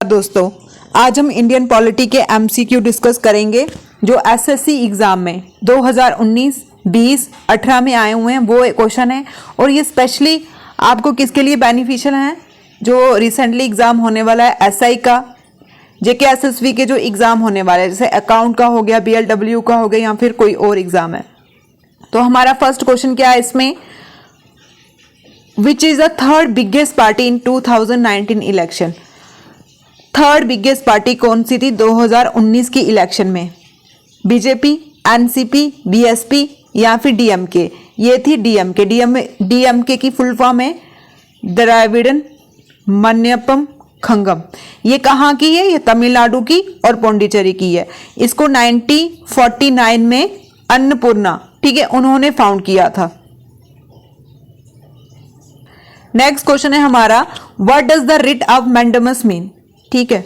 दोस्तों, आज हम इंडियन पॉलिटी के एमसीक्यू डिस्कस करेंगे जो एसएससी एग्जाम में 2019, 20, 18 में आए हुए हैं वो क्वेश्चन है। और ये स्पेशली आपको किसके लिए बेनिफिशियल है? जो रिसेंटली एग्जाम होने वाला है एसआई का, जेके एसएसवी के जो एग्जाम होने वाले हैं, जैसे अकाउंट का हो गया, बीएलडब्ल्यू का हो गया या फिर कोई और एग्जाम है। तो हमारा फर्स्ट क्वेश्चन क्या है इसमें? Which is the third biggest party in 2019 election? Third biggest party कौन सी थी 2019 की इलेक्शन में? बीजेपी, एनसीपी, बीएसपी या फिर डीएमके? ये थी डीएमके। डीएमके की फुल फॉर्म है द्रविड़न मन्यप्पम खंगम। ये कहाँ की है? ये तमिलनाडु की और पौंडीचेरी की है। इसको 1949 में अन्नपूर्णा, ठीक है, उन्होंने फाउंड किया था। नेक्स्ट क्वेश्चन है हमारा, what does the writ of mandamus mean? ठीक है,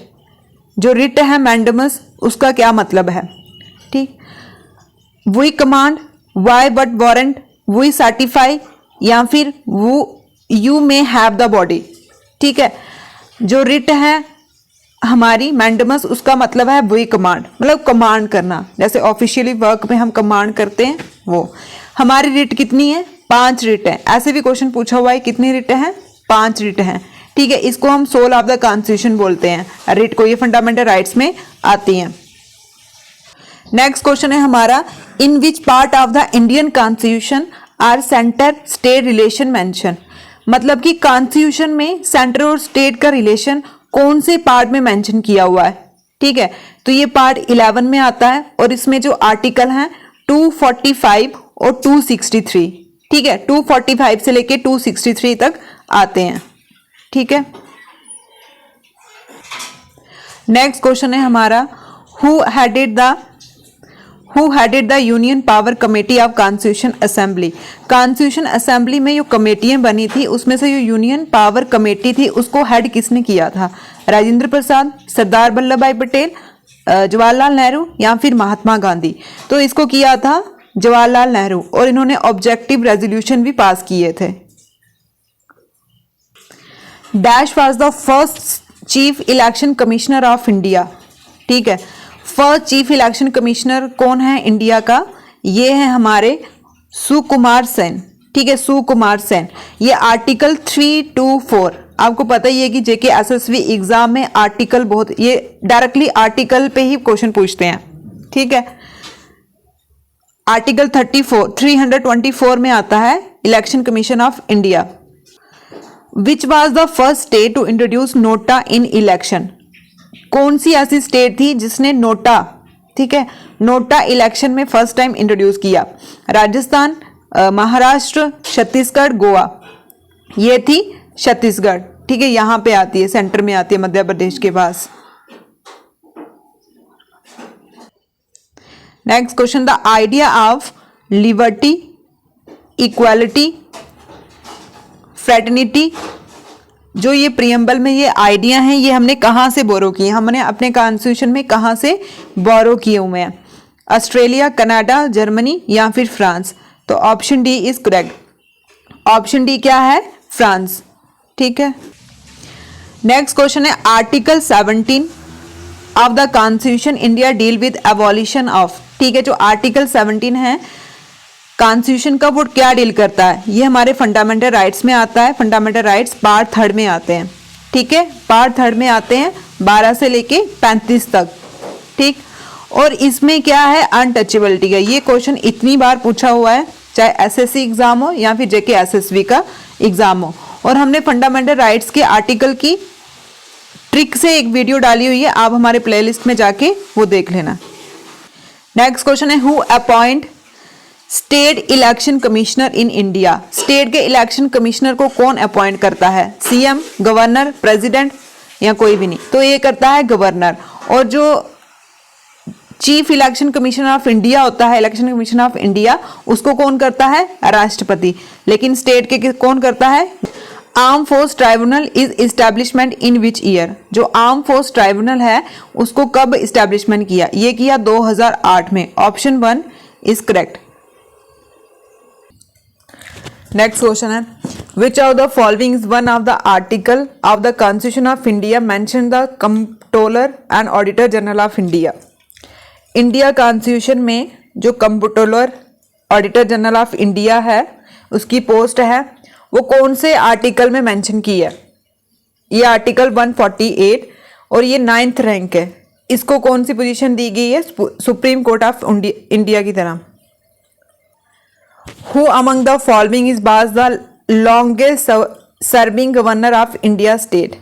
जो रिट है मैंडेमस उसका क्या मतलब है? ठीक, we command, why but warrant, we certify या फिर वो you may have the body. ठीक है, जो रिट है हमारी मैंडेमस उसका मतलब है वी कमांड, मतलब कमांड करना, जैसे ऑफिशियली वर्क में हम कमांड करते हैं वो। हमारी रिट कितनी है? 5 रिट है। ऐसे भी क्वेश्चन पूछा हुआ है, कितनी रिट है? 5 रिट है। ठीक है, इसको हम सोल ऑफ द कॉन्स्टिट्यूशन बोलते हैं रिट को, ये फंडामेंटल राइट्स में आती हैं। नेक्स्ट क्वेश्चन है हमारा, in which part of the Indian constitution are centre state relation mention? मतलब कि कॉन्स्टिट्यूशन में सेंटर और स्टेट का रिलेशन कौन से पार्ट में मेंशन किया हुआ है? ठीक है, तो ये पार्ट 11 में आता है और इसमें जो आर्टिकल हैं 245 और 263, ठीक है, 245 से लेके 263 तक आते हैं। ठीक है, नेक्स्ट क्वेश्चन है हमारा, who headed the union power committee of constitution assembly? Constitution assembly में जो कमेटियां बनी थी उसमें से जो यूनियन पावर कमेटी थी उसको हेड किसने किया था? राजेंद्र प्रसाद, सरदार वल्लभ भाई पटेल, जवाहरलाल नेहरू या फिर महात्मा गांधी? तो इसको किया था जवाहरलाल नेहरू और इन्होंने ऑब्जेक्टिव रेजोल्यूशन भी पास किए थे। Dash was the first chief election commissioner of India? ठीक है, फर्स्ट चीफ इलेक्शन कमिश्नर कौन है इंडिया का? ये है हमारे सुकुमार सेन। ठीक है, सुकुमार सेन। ये आर्टिकल 324, आपको पता ही है कि जेके एसएसवी एग्जाम में आर्टिकल बहुत, ये डायरेक्टली आर्टिकल पे ही क्वेश्चन पूछते हैं। ठीक है, आर्टिकल 324 में आता है election commission of India. Which was the first state to introduce NOTA in election? कौन सी ऐसी स्टेट थी जिसने नोटा, ठीक है, नोटा इलेक्शन में फर्स्ट टाइम इंट्रोड्यूस किया? राजस्थान, महाराष्ट्र, छत्तीसगढ़, गोवा? ये थी छत्तीसगढ़। ठीक है, यहां पे आती है, सेंटर में आती है, मध्य प्रदेश के पास। Next question, the idea of liberty, equality, fraternity, जो ये प्रियम्बल में ये आइडिया हैं ये हमने कहाँ से बोरो किए? हमने अपने कॉन्स्टिट्यूशन में कहाँ से बोरो किए हुए हैं? ऑस्ट्रेलिया, कनाडा, जर्मनी या फिर फ्रांस? तो option D is correct. Option D क्या है? फ्रांस। ठीक है, नेक्स्ट क्वेश्चन है, article 17 of the constitution India deal with abolition of? ठीक है, जो आर्टिकल 17 है कॉन्स्टिट्यूशन का वो क्या डील करता है? ये हमारे फंडामेंटल राइट्स में आता है। फंडामेंटल राइट्स पार्ट 3 में आते हैं। ठीक है, पार्ट 3 में आते हैं 12 से लेके 35 तक। ठीक, और इसमें क्या है? अनटचेबिलिटी का। ये क्वेश्चन इतनी बार पूछा हुआ है, चाहे एसएससी एग्जाम हो या फिर जेके एसएसवी का एग्जाम हो। और हमने फंडामेंटल राइट्स के आर्टिकल की ट्रिक से एक वीडियो डाली हुई है, आप हमारे प्लेलिस्ट में जाके वो देख लेना। नेक्स्ट क्वेश्चन है, who appoint state election commissioner in India? State के इलेक्शन कमिश्नर को कौन अपॉइंट करता है? सीएम, गवर्नर, प्रेसिडेंट या कोई भी नहीं? तो ये करता है गवर्नर। और जो chief election commissioner of India होता है, इलेक्शन कमीशन ऑफ इंडिया, उसको कौन करता है? राष्ट्रपति। लेकिन स्टेट के कौन करता है? Arm force tribunal is establishment in which year? जो आर्म फोर्स ट्राइब्यूनल है उसको कब इस्टेब्लिशमेंट किया? ये किया 2008 में। Option 1 is correct. Next question है, which of the following is one of the article of the constitution of India mention the comptroller and auditor general of India. India constitution में जो comptroller auditor general of India है उसकी post है, वो कौन से article में mention की है? ये आर्टिकल 148 और ये 9th रैंक है। इसको कौन सी पोजीशन दी गई है? सुप्रीम कोर्ट ऑफ इंडिया की तरह। Who among the following is was the longest serving governor of India state?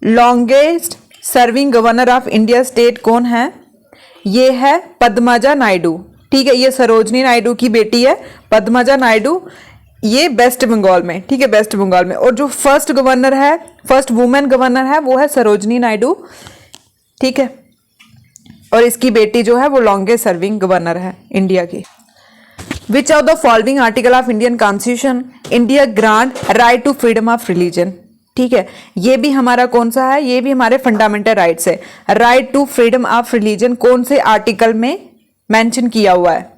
Longest serving governor of India state कौन है? ये है पद्मजा नायडू। ठीक है, ये सरोजनी नायडू की बेटी है पद्मजा नायडू, ये वेस्ट बंगाल में। ठीक है, वेस्ट बंगाल में। और जो फर्स्ट गवर्नर है, फर्स्ट वुमेन गवर्नर है, वो है सरोजनी नायडू। ठीक है, और इसकी बेटी जो है वो लॉन्गेस्ट सर्विंग गवर्नर है इंडिया की। Which of the following article of Indian constitution India grant right to freedom of religion? ठीक है, ये भी हमारा कौन सा है? ये भी हमारे फंडामेंटल राइट्स है। Right to freedom of religion कौन से आर्टिकल में मेंशन किया हुआ है?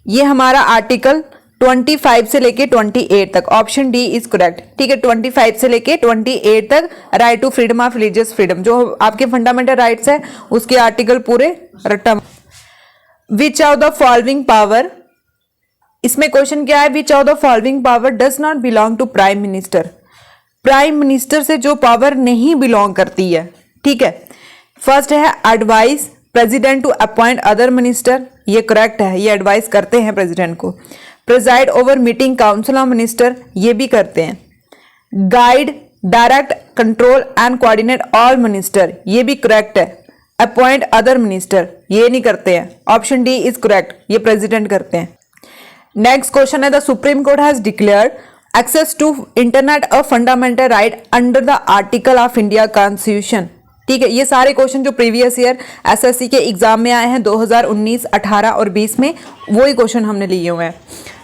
ये हमारा आर्टिकल 25 से लेके 28 तक, ऑप्शन डी इज करेक्ट। ठीक है, 25 से लेके 28 तक right to freedom of religious freedom, जो आपके फंडामेंटल राइट्स है उसके आर्टिकल पूरे रट्टा। Which of the following power, इसमें क्वेश्चन क्या है? Which of the following power does not belong to prime minister? Prime minister से जो पावर नहीं बिलोंग करती है। ठीक है, फर्स्ट है advice president to appoint other minister, ये करेक्ट है, ये एडवाइस करते हैं प्रेसिडेंट को। Preside over meeting council of minister, ये भी करते हैं। Guide direct control and coordinate all minister, ये भी करेक्ट है। अपॉइंट अदर मिनिस्टर, ये नहीं करते हैं, ऑप्शन डी इज करेक्ट, ये प्रेसिडेंट करते हैं। नेक्स्ट क्वेश्चन है, the supreme court has declared access to internet a fundamental right under the article of India constitution. ठीक है, ये सारे क्वेश्चन जो प्रीवियस ईयर एसएससी के एग्जाम में आए हैं 2019, 18 और 20 में, वही क्वेश्चन हमने लिए हुए हैं।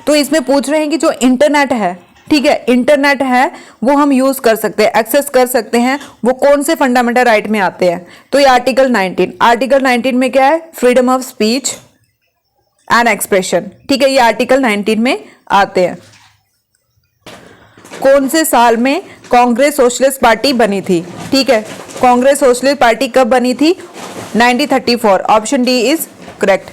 तो इसमें पूछ रहे हैं कि जो इंटरनेट है, ठीक है, इंटरनेट है वो हम यूज कर सकते हैं, एक्सेस कर सकते हैं, वो कौन से फंडामेंटल राइट में आते हैं? तो ये आर्टिकल 19, आर्टिकल 19 में क्या है? Freedom of speech and expression. ठीक है, ये आर्टिकल 19 में आते हैं। कौन से साल में कांग्रेस सोशलिस्ट पार्टी बनी थी? ठीक है, कांग्रेस सोशलिस्ट पार्टी कब बनी थी? 1934, option D is correct.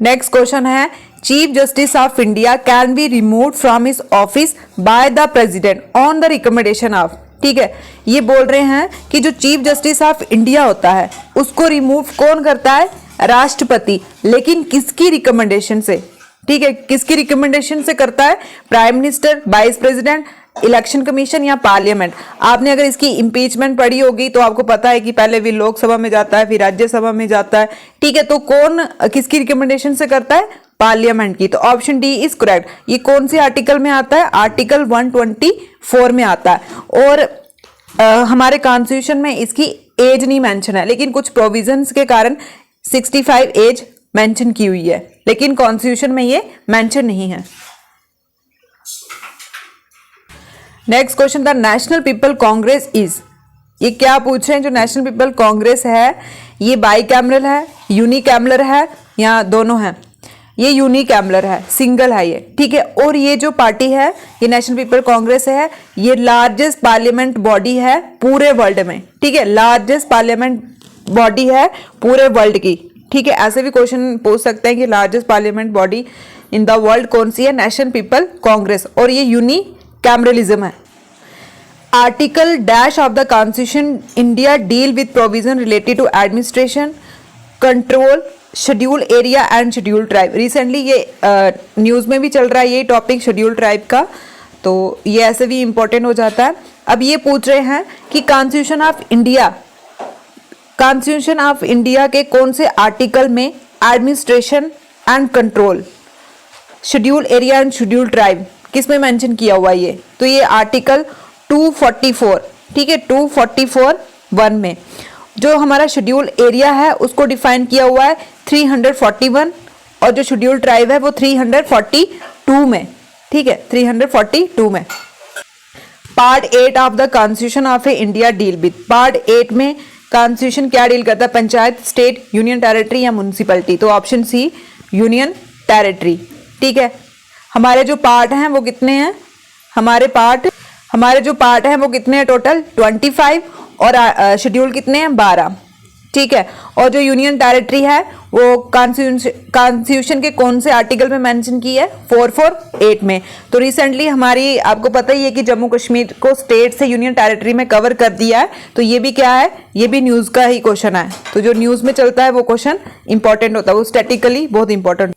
Next question है, chief justice of India can be removed from his office by the president on the recommendation of. ठीक है, ये बोल रहे हैं कि जो चीफ जस्टिस ऑफ इंडिया होता है उसको रिमूव कौन करता है? राष्ट्रपति, लेकिन किसकी रिकमेंडेशन से? ठीक है, किसकी रिकमेंडेशन से करता है? Prime minister, vice president, election commission या पार्लियामेंट। आपने अगर इसकी इम्पीचमेंट पढ़ी होगी तो आपको पता है कि पहले भी लोकसभा में जाता है, फिर राज्यसभा में जाता है। ठीक है, तो कौन किसकी रिकमेंडेशन से करता है? पार्लियामेंट की। तो ऑप्शन डी इज करेक्ट। ये कौन से आर्टिकल में आता है? आर्टिकल 124 में आता है। और हमारे कॉन्स्टिट्यूशन में इसकी एज नहीं मेंशन है, लेकिन कुछ प्रोविजंस के कारण 65 एज मेंशन की हुई है, लेकिन कॉन्स्टिट्यूशन में ये मेंशन नहीं है। Next question, the national people Congress is, ये क्या पूछ रहे हैं? जो नेशनल पीपल कांग्रेस है ये बाईकैमरल है, यूनिकैमरल है या दोनों है? ये यूनिकैमरल है, सिंगल है ये। ठीक है, और ये जो पार्टी है, ये नेशनल पीपल कांग्रेस है, ये लार्जेस्ट पार्लियामेंट बॉडी है पूरे वर्ल्ड में। ठीक है, लार्जेस्ट पार्लियामेंट बॉडी है पूरे वर्ल्ड की। ठीक है, ऐसे भी क्वेश्चन पूछ सकते हैं कि largest parliament body in the world कौन सी है? नेशनल पीपल कांग्रेस, और ये यूनिकैमरलिज्म है। Article dash of the constitution India deal with provision related to administration, control, schedule area and schedule tribe. Recently ये न्यूज़ में भी चल रहा है ये टॉपिक शेड्यूल ट्राइब का, तो ये ऐसे भी इंपॉर्टेंट हो जाता है। अब ये पूछ रहे हैं कि कॉन्स्टिट्यूशन ऑफ इंडिया के कौन से आर्टिकल में administration and control, schedule area and schedule tribe किस में मेंशन किया हुआ है? ये तो ये आर्टिकल 244, ठीक है, 244(1) में जो हमारा शेड्यूल एरिया है उसको डिफाइन किया हुआ है 341, और जो शेड्यूल ट्राइब है वो 342 में। ठीक है, 342 में। Part 8 of the constitution of India deal with, part 8 में कॉन्स्टिट्यूशन क्या डील करता है? पंचायत, स्टेट, यूनियन टेरिटरी या म्युनिसिपैलिटी? तो ऑप्शन सी यूनियन टेरिटरी। ठीक है। हमारे जो पार्ट हैं वो कितने हैं, हमारे जो पार्ट हैं वो कितने हैं टोटल 25, और शेड्यूल कितने हैं 12, ठीक है। और जो यूनियन टेरिटरी है वो कॉन्स्टिट्यूशन के कौन से आर्टिकल में मेंशन की है 448 में। तो रिसेंटली हमारी आपको पता ही है कि जम्मू कश्मीर को स्टेट से यूनियन टेरिटरी में कवर कर दिया है। तो ये भी क्या है, ये भी न्यूज़ का ही क्वेश्चन है। तो जो न्यूज़ में चलता है वो क्वेश्चन इंपॉर्टेंट होता है, वो स्टैटिकली बहुत important.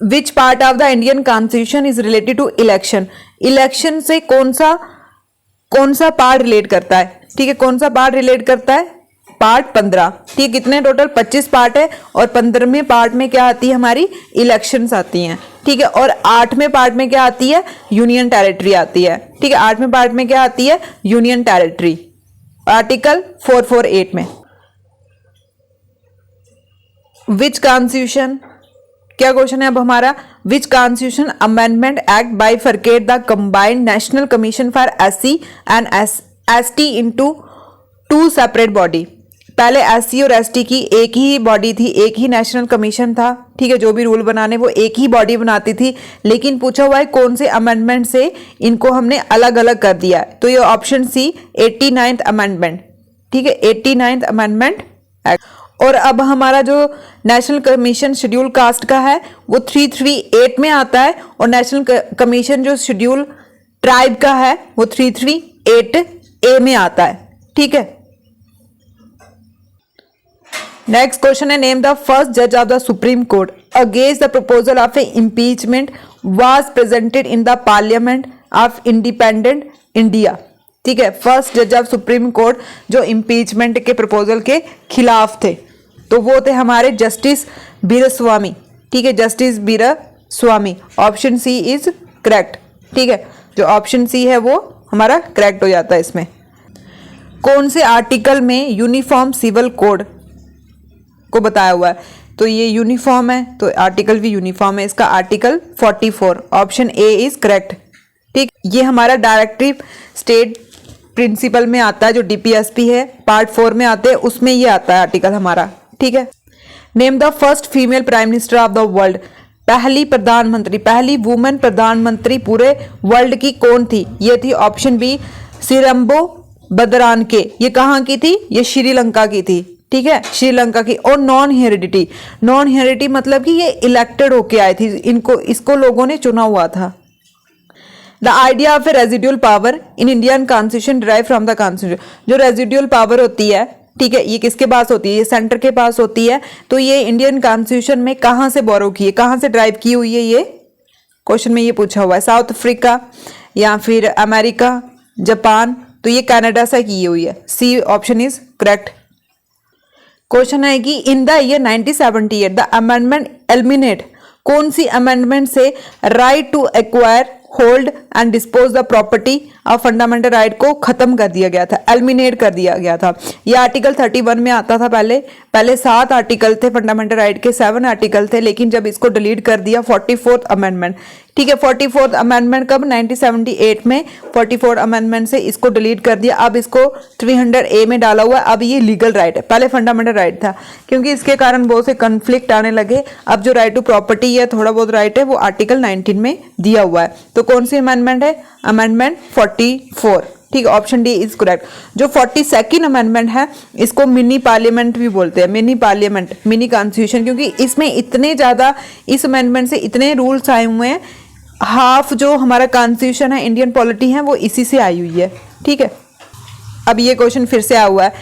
Which part of the Indian constitution is related to election, election से कौन सा पार्ट रिलेट करता है, ठीक है। कौन सा पार्ट रिलेट करता है, पार्ट 15, ठीक है। कितने टोटल 25 पार्ट है, और 15वें पार्ट में क्या आती है हमारी इलेक्शंस आती हैं, ठीक है। और 8वें पार्ट में क्या आती है, यूनियन टेरिटरी आती है, ठीक है। 8वें पार्ट में क्या आती है, यूनियन टेरिटरी, आर्टिकल 448 में। विच कॉन्स्टिट्यूशन, क्या क्वेश्चन है अब हमारा, which constitution amendment act bifurcate the combined national commission for SC and ST into 2 separate body. पहले SC और ST की एक ही बॉडी थी, एक ही नेशनल कमीशन था, ठीक है। जो भी रूल बनाने वो एक ही बॉडी बनाती थी, लेकिन पूछा हुआ है कौन से अमेंडमेंट से इनको हमने अलग अलग कर दिया है। तो ये ऑप्शन सी 89th अमेंडमेंट, ठीक है, 89th अमेंडमेंट एक्ट। और अब हमारा जो नेशनल कमीशन शेड्यूल कास्ट का है वो 338 में आता है, और नेशनल कमीशन जो शेड्यूल ट्राइब का है वो 338A में आता है, ठीक है। नेक्स्ट क्वेश्चन है, नेम द फर्स्ट जज of the supreme court against the proposal of A impeachment was presented in the parliament of independent India, ठीक है। फर्स्ट जज ऑफ सुप्रीम कोर्ट जो इम्पीचमेंट के प्रपोजल के खिलाफ थे, तो वो थे हमारे जस्टिस वीरास्वामी, ठीक है, justice Veeraswami. Option C is correct, ठीक है। जो ऑप्शन सी है वो हमारा करेक्ट हो जाता है। इसमें कौन से आर्टिकल में यूनिफॉर्म सिविल कोड को बताया हुआ है, तो ये यूनिफॉर्म है, तो आर्टिकल भी यूनिफॉर्म है, इसका article 44, option A is correct, ठीक। ये हमारा डायरेक्टिव स्टेट प्रिंसिपल में आता है, जो DPSP है, पार्ट 4 में आते हैं, उसमें ये आता है आर्टिकल हमारा, ठीक है। Name the first female prime minister of the world, पहली प्रधानमंत्री, पहली वुमेन प्रधानमंत्री पूरे वर्ल्ड की कौन थी, ये थी ऑप्शन बी सिरम्बो बदरानके। ये कहाँ की थी, ये श्रीलंका की थी, ठीक है, श्रीलंका की। और नॉन हेरिडिटी मतलब कि ये इलेक्टेड होके आए थी, इसको लोगों ने चुना हुआ था। The idea of A residual power in Indian constitution derive from the constitution, जो रेजिडुअल पावर होती है, ठीक है, ये किसके पास होती है, ये सेंटर के पास होती है। तो ये इंडियन कॉन्स्टिट्यूशन में कहाँ से बोरो की है, कहाँ से ड्राइव की हुई है, ये क्वेश्चन में ये पूछा हुआ है। साउथ अफ्रीका या फिर अमेरिका, जापान, तो ये कनाडा से की हुई है। C option is correct. Question है कि in the year 1978 the amendment eliminate, कौन सी अमेंडमेंट से right to acquire hold and dispose the property of fundamental right को खत्म कर दिया गया था, एलिमिनेट कर दिया गया था। ये आर्टिकल 31 में आता था। पहले 7 आर्टिकल थे फंडामेंटल राइट के, 7 आर्टिकल थे, लेकिन जब इसको डिलीट कर दिया 44th अमेंडमेंट, ठीक है। 44th अमेंडमेंट कब, 1978 में 44th अमेंडमेंट से इसको डिलीट कर दिया। अब इसको 300A में डाला हुआ है। अब ये लीगल राइट है, पहले फंडामेंटल राइट था, क्योंकि इसके कारण बहुत से कन्फ्लिक्ट आने लगे। अब जो राइट टू प्रॉपर्टी है, थोड़ा बहुत राइट है, वो आर्टिकल 19 में दिया हुआ है। तो कौन सी अमेंडमेंट है, अमेंडमेंट 44, ठीक है, ऑप्शन डी इज करेक्ट। जो 42nd अमेंडमेंट है, इसको मिनी पार्लियामेंट भी बोलते हैं, मिनी पार्लियामेंट, मिनी कॉन्स्टिट्यूशन, क्योंकि इसमें इतने ज्यादा, इस अमेंडमेंट से इतने रूल्स आए हुए हैं। हाफ जो हमारा कॉन्स्टिट्यूशन है, इंडियन पॉलिटी है, वो इसी से आई हुई है, ठीक है। अब ये क्वेश्चन फिर से आया हुआ है,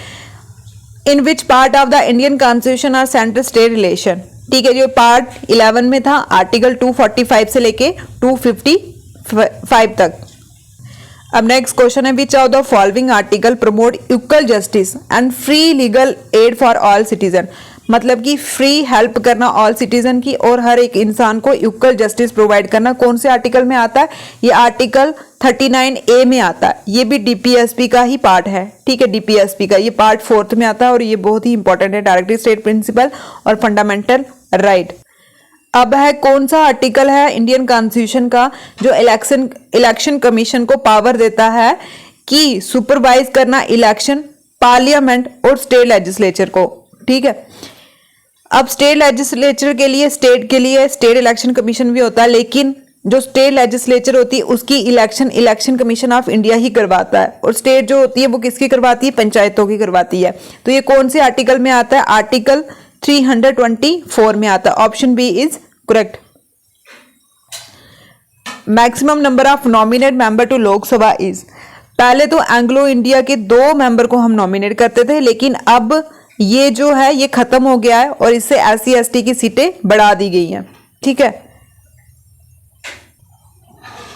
in which part of the Indian constitution are central state relation, ठीक है। जो पार्ट 11 में था, आर्टिकल 245 से लेके 255 तक। अब नेक्स्ट क्वेश्चन है, which of the following article promote equal justice and free legal aid for all citizen, मतलब कि फ्री हेल्प करना ऑल सिटीजन की, और हर एक इंसान को इक्वल जस्टिस प्रोवाइड करना, कौन से आर्टिकल में आता है, ये आर्टिकल 39A में आता है। ये भी DPSP का ही पार्ट है, ठीक है, DPSP का ये पार्ट 4th में आता है, और ये बहुत ही इंपॉर्टेंट है, डायरेक्टिव स्टेट प्रिंसिपल और फंडामेंटल राइट। अब है कौन सा आर्टिकल है इंडियन कॉन्स्टिट्यूशन का जो इलेक्शन कमीशन को पावर देता है कि सुपरवाइज करना इलेक्शन, पार्लियामेंट और स्टेट लेजिस्लेचर को, ठीक है। अब स्टेट लेजिस्लेचर के लिए स्टेट इलेक्शन कमीशन भी होता है, लेकिन जो स्टेट लेजिस्लेचर होती है उसकी इलेक्शन कमीशन ऑफ इंडिया ही करवाता है, और स्टेट जो होती है वो किसकी करवाती है, पंचायतों की करवाती है। तो ये कौन से आर्टिकल में आता है, आर्टिकल 324 में आता है। Option B is correct. Maximum number of nominate member to Lok Sabha is, पहले तो एंग्लो इंडिया के 2 मेंबर को हम नॉमिनेट करते थे, लेकिन अब ये जो है ये खत्म हो गया है और इससे SC ST की सीटें बढ़ा दी गई हैं। ठीक है,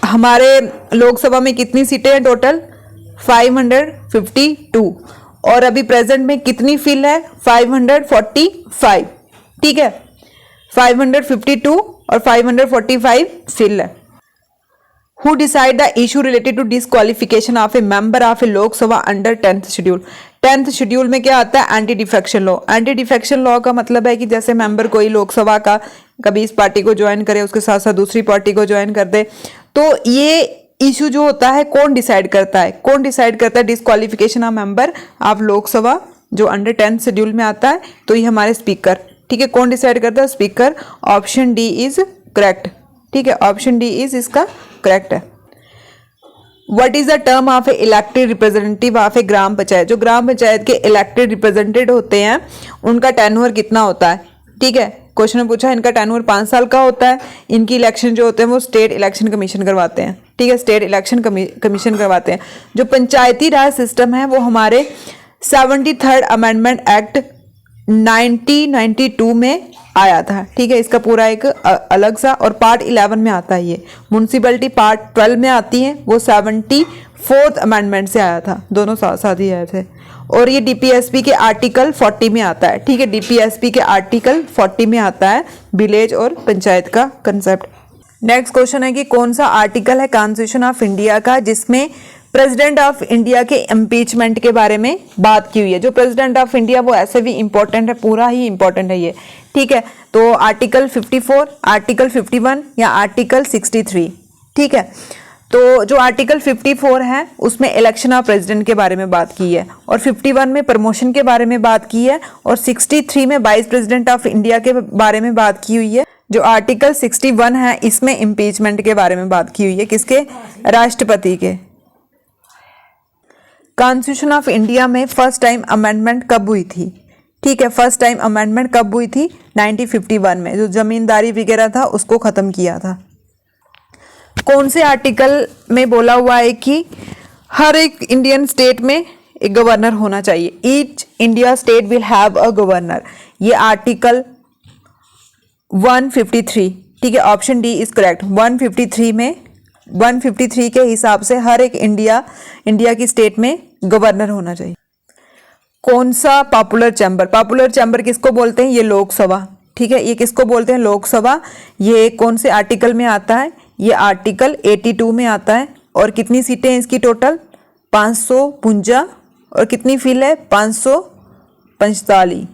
हमारे लोकसभा में कितनी सीटें हैं टोटल, 552, और अभी प्रेजेंट में कितनी फिल है, 545। ठीक है, 552 और 545 फिल है। Who decide the issue related to disqualification of a member of a Lok Sabha under 10th schedule? 10th schedule में क्या आता है, anti defection law. Anti defection law का मतलब है कि जैसे मेंबर कोई लोकसभा का कभी इस पार्टी को ज्वाइन करे, उसके साथ साथ दूसरी पार्टी को ज्वाइन कर दे, तो ये इशू जो होता है कौन डिसाइड करता है, कौन डिसाइड करता है disqualification of member of Lok Sabha जो अंडर 10th शेड्यूल में आता है, तो ये हमारे स्पीकर। ठीक है, कौन डिसाइड करता है, speaker. Option D is correct. ठीक है, ऑप्शन डी इज इसका करेक्ट है। What is the term of a elected representative of a gram panchayat, जो ग्राम पंचायत के इलेक्टेड रिप्रेजेंटेटिव होते हैं उनका टेन्योर कितना होता है। ठीक है, क्वेश्चन में पूछा, इनका टेन्योर 5 साल का होता है। इनकी इलेक्शन जो होते हैं वो स्टेट इलेक्शन कमीशन करवाते हैं। ठीक है, स्टेट इलेक्शन कमीशन करवाते हैं। जो पंचायती राज सिस्टम है वो हमारे 73rd अमेंडमेंट एक्ट 1992 में आया था। ठीक है, इसका पूरा एक अलग सा, और पार्ट 11 में आता है। ये म्युनिसिपैलिटी पार्ट 12 में आती है, वो 74th अमेंडमेंट से आया था, दोनों साथ साथ ही आए थे। और ये DPSP के आर्टिकल 40 में आता है। ठीक है, DPSP के आर्टिकल 40 में आता है विलेज और पंचायत का कंसेप्ट। नेक्स्ट क्वेश्चन है कि कौन सा आर्टिकल है कॉन्स्टिट्यूशन ऑफ इंडिया का जिसमें प्रेसिडेंट ऑफ इंडिया के इम्पीचमेंट के बारे में बात की हुई है। जो प्रेसिडेंट ऑफ इंडिया वो ऐसे भी इंपॉर्टेंट है, पूरा ही इंपॉर्टेंट है ये। ठीक है, तो आर्टिकल 54, आर्टिकल 51 या आर्टिकल 63। ठीक है, तो जो आर्टिकल 54 है उसमें इलेक्शन ऑफ प्रेसिडेंट के बारे में बात की है, और 51 में प्रमोशन के बारे में बात की है, और 63 में वाइस प्रेसिडेंट ऑफ इंडिया के बारे में बात की हुई है। जो आर्टिकल 61 है इसमें इम्पीचमेंट के बारे में बात की हुई है, किसके, राष्ट्रपति के। कॉन्स्टिट्यूशन ऑफ इंडिया में फर्स्ट टाइम अमेंडमेंट कब हुई थी। ठीक है, फर्स्ट टाइम अमेंडमेंट कब हुई थी, 1951 में, जो जमींदारी वगैरह था उसको खत्म किया था। कौन से आर्टिकल में बोला हुआ है कि हर एक इंडियन स्टेट में एक गवर्नर होना चाहिए, each India state will have a governor. ये आर्टिकल 153। ठीक है, ऑप्शन डी इज करेक्ट। 153 में 153 के हिसाब से हर एक इंडिया की स्टेट में गवर्नर होना चाहिए। कौन सा पॉपुलर चैम्बर किसको बोलते हैं, ये लोकसभा। ठीक है, ये किसको बोलते हैं, लोकसभा। ये कौन से आर्टिकल में आता है, ये आर्टिकल 82 में आता है। और कितनी सीटें हैं इसकी टोटल, 552, और कितनी फिल है, 545।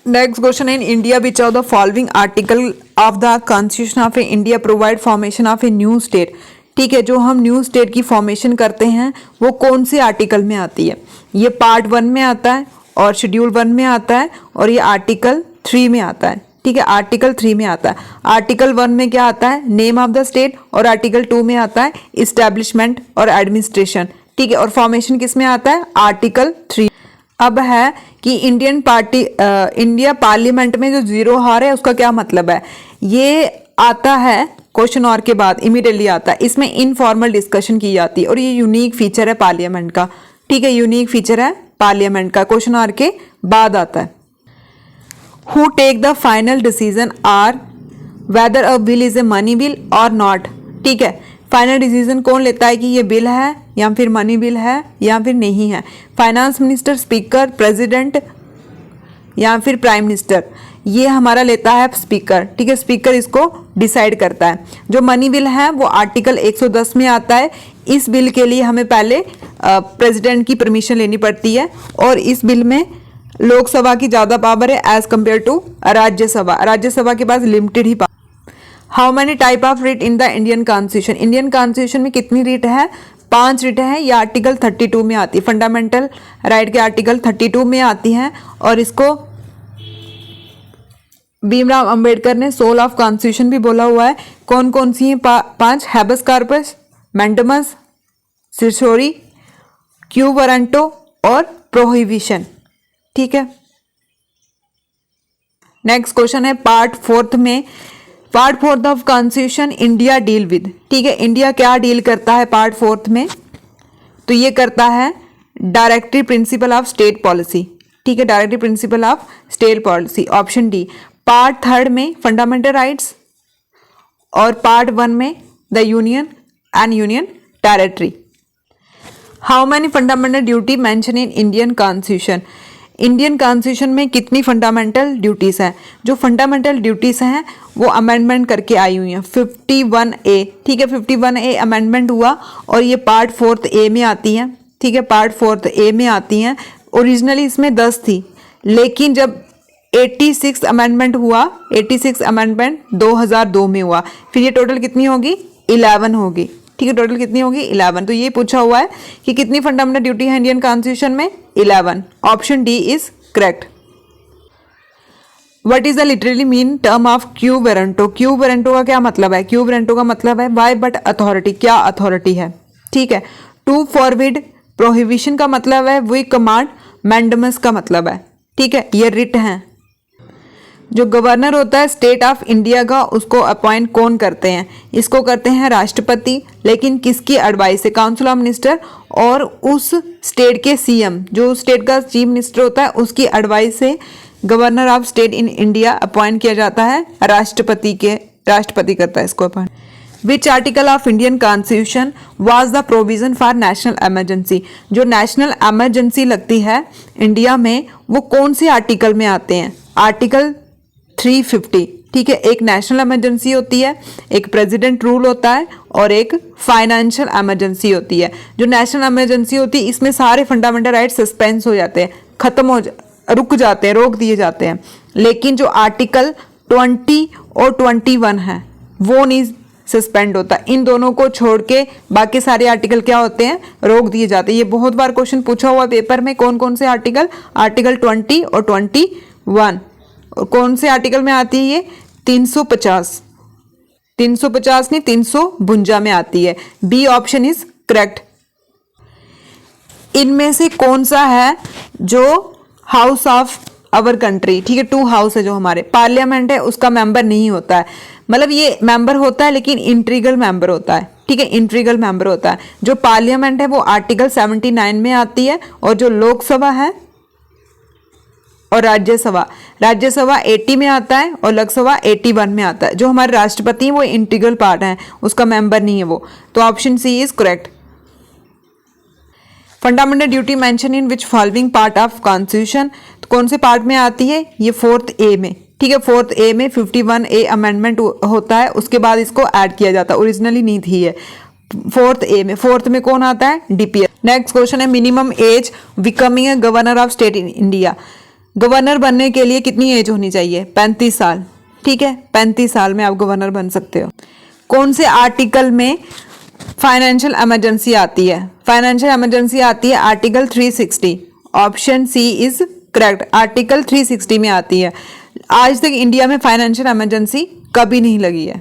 नेक्स्ट क्वेश्चन है, in India which of the following article of the constitution of India provide formation of a new state. ठीक है, जो हम न्यू स्टेट की फॉर्मेशन करते हैं वो कौन से आर्टिकल में आती है, ये पार्ट 1 में आता है, और शेड्यूल 1 में आता है, और ये आर्टिकल 3 में आता है। ठीक है, आर्टिकल 3 में आता है। आर्टिकल 1 में क्या आता है, नेम ऑफ द स्टेट, और आर्टिकल 2 में आता है इस्टेब्लिशमेंट और एडमिनिस्ट्रेशन। ठीक है, और फॉर्मेशन किस में आता है, आर्टिकल 3। अब है कि इंडिया पार्लियामेंट में जो 0 हार है उसका क्या मतलब है, ये आता है क्वेश्चन और के बाद इमीडिएटली आता है। इसमें इनफॉर्मल डिस्कशन की जाती है, और ये यूनिक फीचर है पार्लियामेंट का। ठीक है, यूनिक फीचर है पार्लियामेंट का, क्वेश्चन और के बाद आता है। Who take the final decision are whether a bill is a money bill और नॉट। ठीक है, फाइनल डिसीजन कौन लेता है कि ये बिल है या फिर मनी बिल है या फिर नहीं है, फाइनेंस मिनिस्टर, स्पीकर, प्रेसिडेंट या फिर प्राइम मिनिस्टर। ये हमारा लेता है स्पीकर। ठीक है, स्पीकर इसको डिसाइड करता है। जो मनी बिल है वो आर्टिकल 110 में आता है। इस बिल के लिए हमें पहले प्रेसिडेंट की परमिशन लेनी पड़ती है, और इस बिल में लोकसभा की ज़्यादा पावर है as compare to Rajya Sabha. Rajya Sabha के पास लिमिटेड ही power. How many type of writ in the Indian constitution, Indian constitution में कितनी रिट है, 5 रिट है। ये आर्टिकल 32 में आती है, फंडामेंटल राइट के आर्टिकल 32 में आती हैं, और इसको भीमराव अंबेडकर ने सोल ऑफ कॉन्स्टिट्यूशन भी बोला हुआ है। कौन कौन सी हैं? 5 habeas corpus, mandamus, certiorari, quo warranto और प्रोहिबिशन। ठीक है, नेक्स्ट क्वेश्चन है part 4 of constitution India deal with. ठीक है, इंडिया क्या डील करता है पार्ट 4 में? तो ये करता है directory principle of state policy. ठीक है, directory principle of state policy. Option D. Part 3 में फंडामेंटल राइट्स और पार्ट 1 में the union and union territory. How many fundamental duty mention in Indian constitution? Indian constitution में कितनी fundamental duties हैं? जो fundamental duties हैं वो अमेंडमेंट करके आई हुई हैं 51A। ठीक है, 51A अमेंडमेंट हुआ और ये पार्ट 4A में आती हैं। ठीक है, पार्ट 4A में आती हैं। ओरिजिनली इसमें 10 थी, लेकिन जब 86 अमेंडमेंट हुआ, 86 अमेंडमेंट 2002 में हुआ, फिर ये टोटल कितनी होगी? 11 होगी। ठीक है, टोटल कितनी होगी? 11। तो ये पूछा हुआ है कि कितनी फंडामेंटल ड्यूटी है इंडियन कॉन्स्टिट्यूशन में? 11। Option D is correct. What is the literally mean term of quo warranto? Quo warranto का क्या मतलब है? क्यू वारंटो का मतलब है वाई बट अथॉरिटी, क्या अथॉरिटी है। ठीक है, टू फॉरबिड, प्रोहिबिशन का मतलब है वी कमांड, मैंडेमस का मतलब है। ठीक है, ये रिट हैं। जो गवर्नर होता है स्टेट ऑफ इंडिया का, उसको अपॉइंट कौन करते हैं? इसको करते हैं राष्ट्रपति, लेकिन किसकी एडवाइस से? काउंसिल ऑफ मिनिस्टर और उस स्टेट के सीएम, जो स्टेट का चीफ मिनिस्टर होता है, उसकी एडवाइस से governor of state in India appoint किया जाता है। राष्ट्रपति करता है इसको appoint. Which article of Indian constitution was the provision for national emergency? जो नेशनल एमरजेंसी लगती है इंडिया में, वो कौन से आर्टिकल में आते हैं? आर्टिकल 350। ठीक है, एक नेशनल इमरजेंसी होती है, एक प्रेसिडेंट रूल होता है और एक फाइनेंशियल इमरजेंसी होती है। जो नेशनल इमरजेंसी होती है इसमें सारे फंडामेंटल राइट सस्पेंस हो जाते हैं, रुक जाते हैं, रोक दिए जाते हैं। लेकिन जो आर्टिकल 20 और 21 है वो नहीं सस्पेंड होता। इन दोनों को छोड़ के बाकी सारे आर्टिकल क्या होते हैं? रोक दिए जाते हैं। ये बहुत बार क्वेश्चन पूछा हुआ पेपर में, कौन कौन से आर्टिकल? आर्टिकल 20 और 21। और कौन से आर्टिकल में आती है ये? 350 नहीं, 352 में आती है। B option is correct. इनमें से कौन सा है जो हाउस ऑफ अवर कंट्री? ठीक है, 2 हाउस है जो हमारे पार्लियामेंट है, उसका मेंबर नहीं होता है। मतलब ये मेंबर होता है लेकिन इंट्रीगल मेंबर होता है। ठीक है, इंट्रीगल मेंबर होता है। जो पार्लियामेंट है वो आर्टिकल 79 में आती है, और जो लोकसभा है और राज्यसभा 80 में आता है और लोकसभा 81 में आता है। जो हमारे राष्ट्रपति हैं वो इंटीग्रल पार्ट है, उसका मेंबर नहीं है वो। तो option C is correct. Fundamental duty mention in which following part of constitution? तो कौन से पार्ट में आती है? ये 4A में। ठीक है, 4A में 51A अमेंडमेंट होता है, उसके बाद इसको ऐड किया जाता है, ओरिजिनली नहीं थी ये। 4A में, 4th में कौन आता है? DPS। नेक्स्ट क्वेश्चन है minimum age becoming a governor of state in India. Governor बनने के लिए कितनी एज होनी चाहिए? 35 साल। ठीक है, 35 साल में आप गवर्नर बन सकते हो। कौन से आर्टिकल में फाइनेंशियल इमरजेंसी आती है? फाइनेंशियल इमरजेंसी आती है article 360। Option C is correct, article 360 में आती है। आज तक इंडिया में फाइनेंशियल इमरजेंसी कभी नहीं लगी है।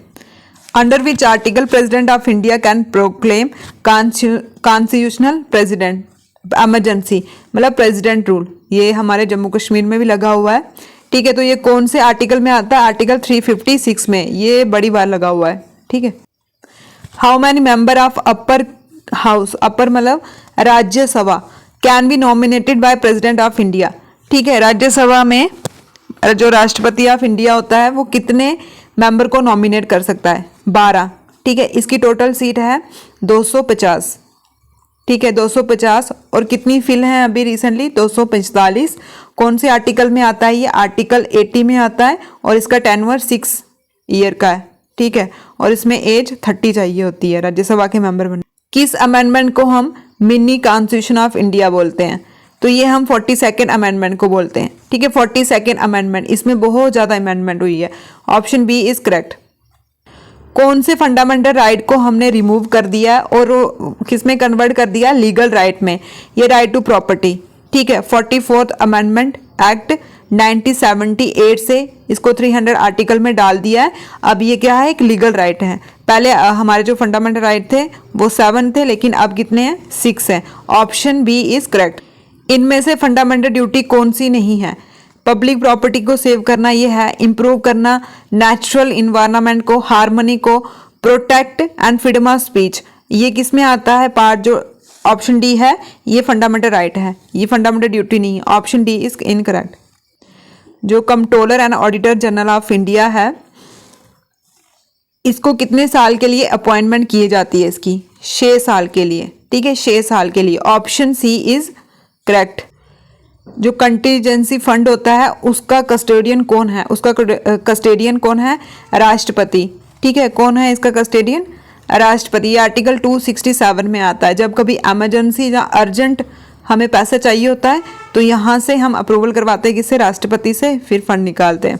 Under which article president of India can proclaim constitutional president emergency, मतलब प्रेसिडेंट रूल। ये हमारे जम्मू कश्मीर में भी लगा हुआ है। ठीक है, तो ये कौन से आर्टिकल में आता है? आर्टिकल 356 में, ये बड़ी बार लगा हुआ है। ठीक है, how many member of upper house, upper मतलब Rajya Sabha, can be nominated by president of India? ठीक है, राज्यसभा में जो राष्ट्रपति ऑफ इंडिया होता है वो कितने मेंबर को नॉमिनेट कर सकता है? 12। ठीक है, इसकी टोटल सीट है 250। ठीक है, 250। और कितनी फिल हैं अभी रिसेंटली? 245। कौन से आर्टिकल में आता है ये? आर्टिकल 80 में आता है, और इसका टेन्योर 6 ईयर का है। ठीक है, और इसमें एज 30 चाहिए होती है राज्यसभा के मेंबर बनने। किस अमेंडमेंट को हम मिनी कॉन्स्टिट्यूशन ऑफ इंडिया बोलते हैं? तो ये हम 42nd अमेंडमेंट को बोलते हैं। ठीक है, 42nd अमेंडमेंट, इसमें बहुत ज़्यादा अमेंडमेंट हुई है। Option B is correct. कौन से फंडामेंटल राइट को हमने रिमूव कर दिया और किस में कन्वर्ट कर दिया? लीगल राइट में। ये राइट टू प्रॉपर्टी। ठीक है, 44th अमेंडमेंट एक्ट 1978 से इसको 300 आर्टिकल में डाल दिया है। अब ये क्या है, एक लीगल राइट है। पहले हमारे जो फंडामेंटल राइट थे वो 7 थे, लेकिन अब कितने हैं, 6 हैं। Option B is correct. इनमें से फंडामेंटल ड्यूटी कौन सी नहीं है? पब्लिक प्रॉपर्टी को सेव करना ये है, इंप्रूव करना नेचुरल इन्वायरमेंट को, हार्मनी को, protect and freedom of speech. ये किस में आता है पार्ट? जो ऑप्शन डी है ये फंडामेंटल राइट है, ये फंडामेंटल ड्यूटी नहीं है। Option D is incorrect. जो controller and auditor general of India है, इसको कितने साल के लिए अपॉइंटमेंट किए जाती है? इसकी 6 साल के लिए, ठीक है, 6 साल के लिए। Option C is correct. जो कंटीजेंसी फंड होता है उसका कस्टोडियन कौन है? उसका कस्टोडियन कौन है? राष्ट्रपति, ठीक है। कौन है इसका कस्टोडियन? राष्ट्रपति। ये आर्टिकल 267 में आता है। जब कभी इमरजेंसी या अर्जेंट हमें पैसा चाहिए होता है तो यहाँ से हम अप्रूवल करवाते हैं, किससे? राष्ट्रपति से, फिर फंड निकालते हैं।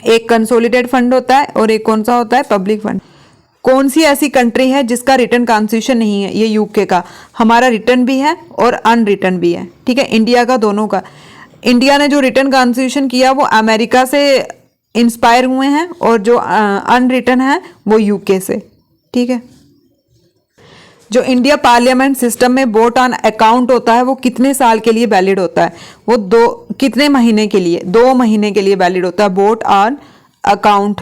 एक कंसोलिडेटेड फंड होता है और एक कौन सा होता है? Public fund. कौन सी ऐसी कंट्री है जिसका रिटर्न कॉन्स्टिट्यूशन नहीं है? ये यूके का। हमारा रिटर्न भी है और अनरिटर्न भी है, ठीक है, इंडिया का, दोनों का। इंडिया ने जो रिटर्न कॉन्स्टिट्यूशन किया वो अमेरिका से इंस्पायर हुए हैं और जो अनरिटर्न है वो यूके से, ठीक है। जो इंडिया पार्लियामेंट सिस्टम में वोट ऑन अकाउंट होता है वो कितने साल के लिए वैलिड होता है? वो कितने महीने के लिए? 2 महीने के लिए वैलिड होता है वोट ऑन अकाउंट।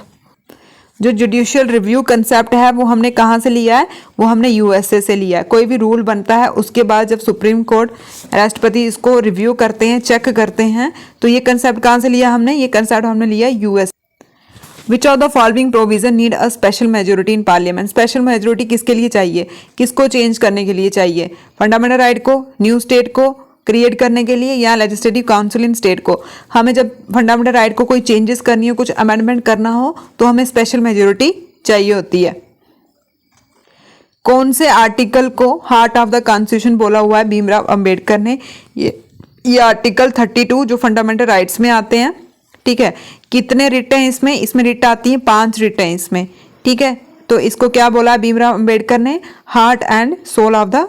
जो जुडिशियल रिव्यू कंसेप्ट है वो हमने कहाँ से लिया है? वो हमने यूएसए से लिया है। कोई भी रूल बनता है उसके बाद जब सुप्रीम कोर्ट, राष्ट्रपति इसको रिव्यू करते हैं, चेक करते हैं, तो ये कंसेप्ट कहाँ से लिया हमने? ये कंसेप्ट हमने लिया US. Which of the following provision need a special majority in parliament? Special majority किसके लिए चाहिए? किसको चेंज करने के लिए चाहिए? फंडामेंटल राइट को, न्यू स्टेट को क्रिएट करने के लिए, या लेजिस्लेटिव काउंसिल इन स्टेट को? हमें जब फंडामेंटल राइट को कोई चेंजेस करनी हो, कुछ अमेंडमेंट करना हो, तो हमें स्पेशल मेजोरिटी चाहिए होती है। कौन से आर्टिकल को हार्ट ऑफ द कॉन्स्टिट्यूशन बोला हुआ है भीमराव अंबेडकर ने? ये आर्टिकल 32 जो फंडामेंटल राइट्स में आते हैं, ठीक है। कितने रिट हैं इसमें? इसमें रिट आती हैं 5 रिट हैं इसमें, ठीक है। तो इसको क्या बोला भीमराव अंबेडकर ने? Heart and soul of the